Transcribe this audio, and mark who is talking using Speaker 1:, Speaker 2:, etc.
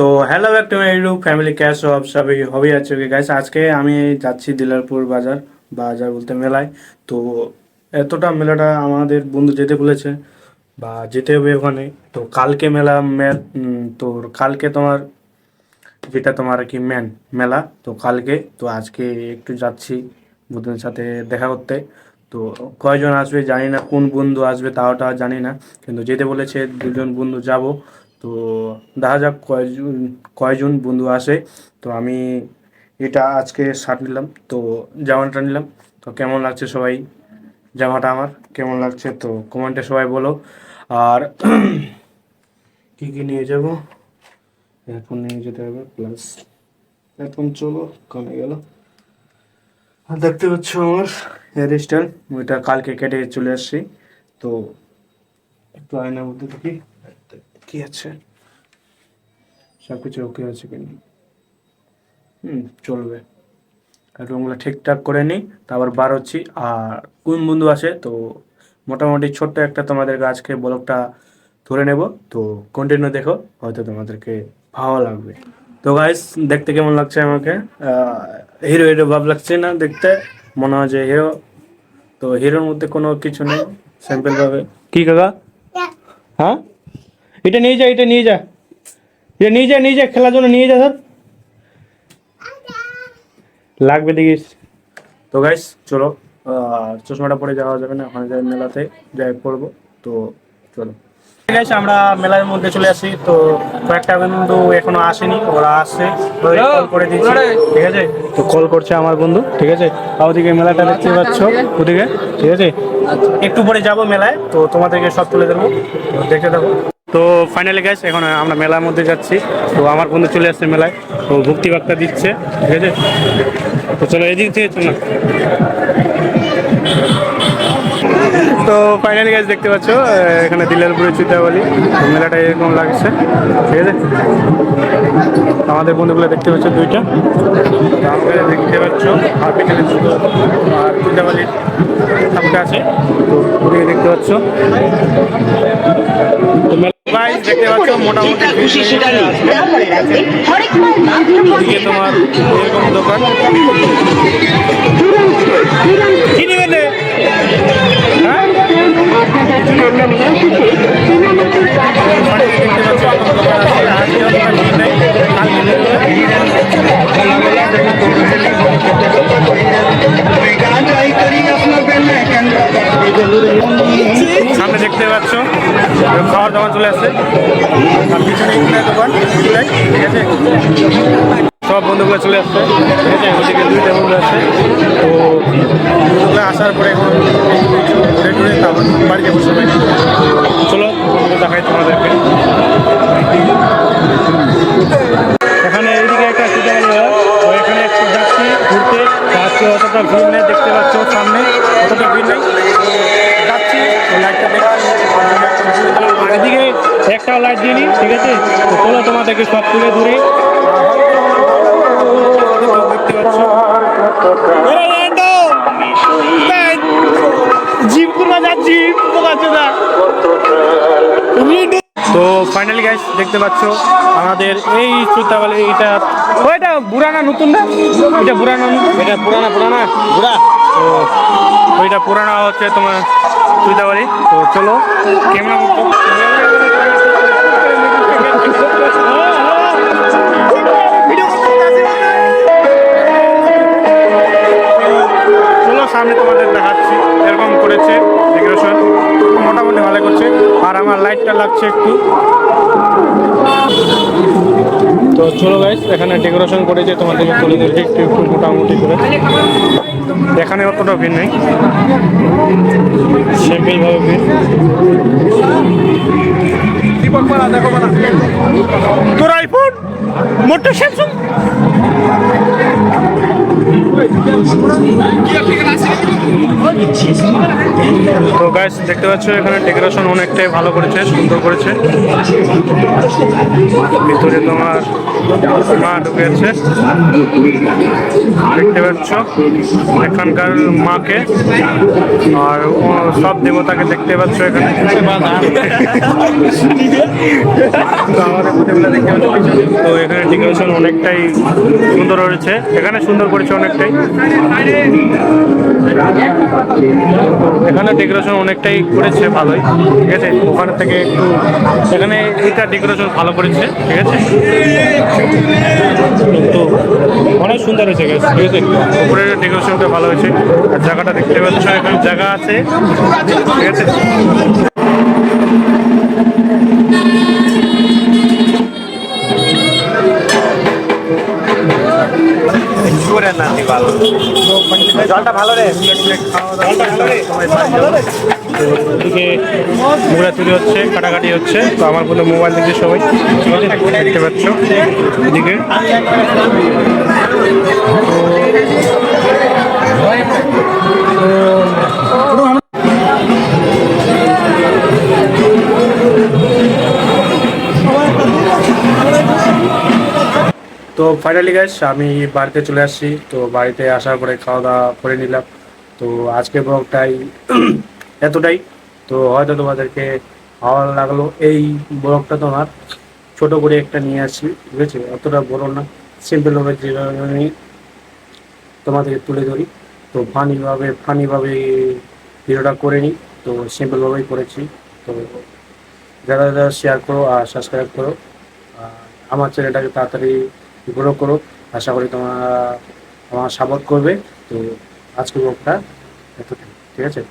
Speaker 1: তো hello back to my YouTube family cash সব সবই হবই আছে ওকে গাইস। আজকে আমি যাচ্ছি দিলারপুর বাজার, বাজার বলতে মেলায়। তো এতটা মেলাটা আমাদের বন্ধু যেতে বলেছে বা যেতে হবে ওখানে। তো কালকে মেলা তো কালকে তোমার যেটা তোমার আর কি মেলা, তো কালকে তো আজকে একটু যাচ্ছি বন্ধুদের সাথে দেখা করতে। তো কয়জন আসবে জানি না, কোন বন্ধু আসবে তাওটা জানি না, কিন্তু যেতে বলেছে দুজন বন্ধু যাব। তো দেখা যাক কয়জন বন্ধু আসে। তো আমি এটা আজকে শার্ট নিলাম, তো জামাটা নিলাম। তো কেমন লাগছে সবাই, জামাটা আমার কেমন লাগছে তো কমেন্টে সবাই বলো। আর কী কী নিয়ে যাব, হেডফোন নিয়ে যেতে হবে, প্লাস হেডফোন চলো কমে গেল। আর দেখতে পাচ্ছ আমার হেয়ার স্টাইল, ওইটা কালকে কেটে চলে আসছি। তো একটু আয়নার মধ্যে দেখি কি আছে, সব কিছু ওকে আছে কিনা। চলবে, রুমগুলো ঠিকঠাক করে নিই, তারপর বার হচ্ছি। আর কোন বন্ধু আসে তো মোটামুটি ছোট্ট একটা তোমাদেরকে আজকে ব্লগটা ধরে নেব। তো কন্টিনিউ দেখো, হয়তো তোমাদেরকে ভালো লাগবে। তো গাইস দেখতে কেমন লাগছে আমাকে, হিরো হিরো ভাব লাগছে না দেখতে, মনে হয় যে হিরো। তো হিরোর মধ্যে কোনো কিছু নেই, সিম্পল ভাবে। কি কাকা? হ্যাঁ, এটা নিয়ে যা, এটা নিয়ে যা, এটা নিয়ে যা, নিয়ে যা, খেলার জন্য নিয়ে যা ধর, লাগবে দেখিস। তো গাইস চলো, চশমাটা পরে যাওয়া যাবে না, ওখানে যাই মেলাতে যাই পড়বো। তো চলো গাইস, আমরা মেলার মধ্যে চলে আসি। তো কয়েকটা বন্ধু এখনো আসেনি, ওরা আসছে, কল করে দিয়েছি, ঠিক আছে। তো কল করছে আমার বন্ধু, ঠিক আছে। আর ওদিকে মেলাটা দেখতে পাচ্ছ ওদিকে, ঠিক আছে। একটু পরে যাব মেলায়, তো তোমাদেরকে সব তুলে দেবো, তো দেখে দেবো। তো ফাইনালি গাইস এখন আমরা মেলার মধ্যে যাচ্ছি। তো আমার বন্ধু চলে আসছে মেলায়, তো ভক্তি বার্তা দিচ্ছে, ঠিক আছে। তো চলো এদিক থেকে চলো। তো ফাইনালি গাইস দেখতে পাচ্ছ এখানে দিলারপুরে চুতাবালি মেলাটা এরকম লাগছে, ঠিক আছে। আমাদের বন্ধুগুলো দেখতে পাচ্ছ দুইটা, আমাকে দেখতে পাচ্ছ। আর পেছনে আর চুতাবালির সামনে আছে, তো ওদিকে দেখতে পাচ্ছ। তো গাইস দেখতে পাচ্ছ মোটামুটি এদিকে তোমার এরকম দোকান কি নেবেন রে? হ্যাঁ সামনে দেখতে পাচ্ছ খাওয়ার দোকান চলে আসছে, আর পিছনে দোকান, ঠিক আছে। সব বন্ধুগুলো চলে আসছে, ঠিক আছে। ওদিকে দুইটা বন্ধু আসছে। তো বন্ধুগুলো আসার পরে এখন ঘুরে ঘুরে তারপর বাড়ি যাবো সবাই। চলো দেখাই তোমাদেরকে। এখানে এইদিকে একটা এখানে একটু যাচ্ছি ঘুরতে, আজকে অতটা ভিড় নেই, দেখতে পাচ্ছ সামনে অতটা ভিড় নেই, যাচ্ছি লাইটটা দেখছি। এদিকে একটাও লাইট দিয়ে নি, ঠিক আছে। তো চলো তোমাদেরকে সব তুলে ধরে দেখতে পাচ্ছ জিপ করবা যাচ্ছি। তো ফাইনালি গাইস দেখতে পাচ্ছ আমাদের এই চুতাবালি, এটা ওইটা পুরানা নতুন না, এটা পুরানা, এটা পুরানা পুরানা পুরা। তো ওইটা পুরানা হচ্ছে তোমার চুতাবালি। তো চলো ক্যামেরা করতো, চলো সামনে তোমাদের দেখাচ্ছি। এরকম করেছে ডেকোরেশন, মোটামুটি ভালো করছে। আর আমার লাইটটা লাগছে একটু। তো চলো গাইস এখানে ডেকোরেশন করেছে, তোমাদেরকে তুলে ধরেছি একটু একটু মোটামুটি করে। এখানে অতটা ভিড় নেই, সিম্পলভাবে ভিড়। তোর আইফোন মোটর স্যামসুং তো গাইস দেখতে পাচ্ছ এখানে ডেকোরেশন অনেকটাই ভালো করেছে, সুন্দর করেছে। ভিতরে তোমার মা ঢুকে আছে, দেখতে পাচ্ছ এখানকার মাকে আর সব দেবতাকে দেখতে পাচ্ছ এখানে। তো আমাদের প্রতিবেলা দেখতে পাচ্ছ। তো এখানে ডেকোরেশন অনেকটাই সুন্দর হয়েছে, এখানে সুন্দর করেছে অনেকটাই। এখানে ডেকোরেশন অনেকটাই করেছে ভালোই, ঠিক আছে। ওখানে থেকে একটু এখানে এইটা ডেকোরেশন ভালো করেছে, ঠিক আছে। তো অনেক সুন্দর হয়েছে ঠিক আছে, উপরের ডেকোরেশনটা ভালো হয়েছে। আর জায়গাটা দেখতে পাচ্ছ, এখানে জায়গা আছে, ঠিক আছে। জলটা ভালো রে, এদিকে মুড়া চুরি হচ্ছে, কাটাকাটি হচ্ছে। তো আমার কোনো মোবাইল দেখছে সবাই, ঠিক আছে, দেখতে পাচ্ছ এদিকে। তো ফাইনালি গাইস আমি বাড়িতে চলে আসছি। তো বাড়িতে আসার পরে খাওয়া দাওয়া করে নিলাম। তো আজকে ব্লগটাই এতটাই। তো হয়তো তোমাদেরকে ভালো লাগলো এই ব্লগটা, তোমার ছোট করে একটা নিয়ে আসছি, ঠিক আছে। অতটা বড় না, সিম্পলভাবে যেভাবে আমি তোমাদেরকে তুলে ধরি। তো ফানিভাবে ভিডিওটা করে নিই। তো সিম্পলভাবেই করেছি। তো যারা যারা শেয়ার করো আর সাবস্ক্রাইব করো, আর আমার চ্যানেলটাকে তাড়াতাড়ি গ্রো করো। আশা করি তোমরা আমার সাপোর্ট করবে। তো আজকে ব্লগটা এতটাই, ঠিক আছে।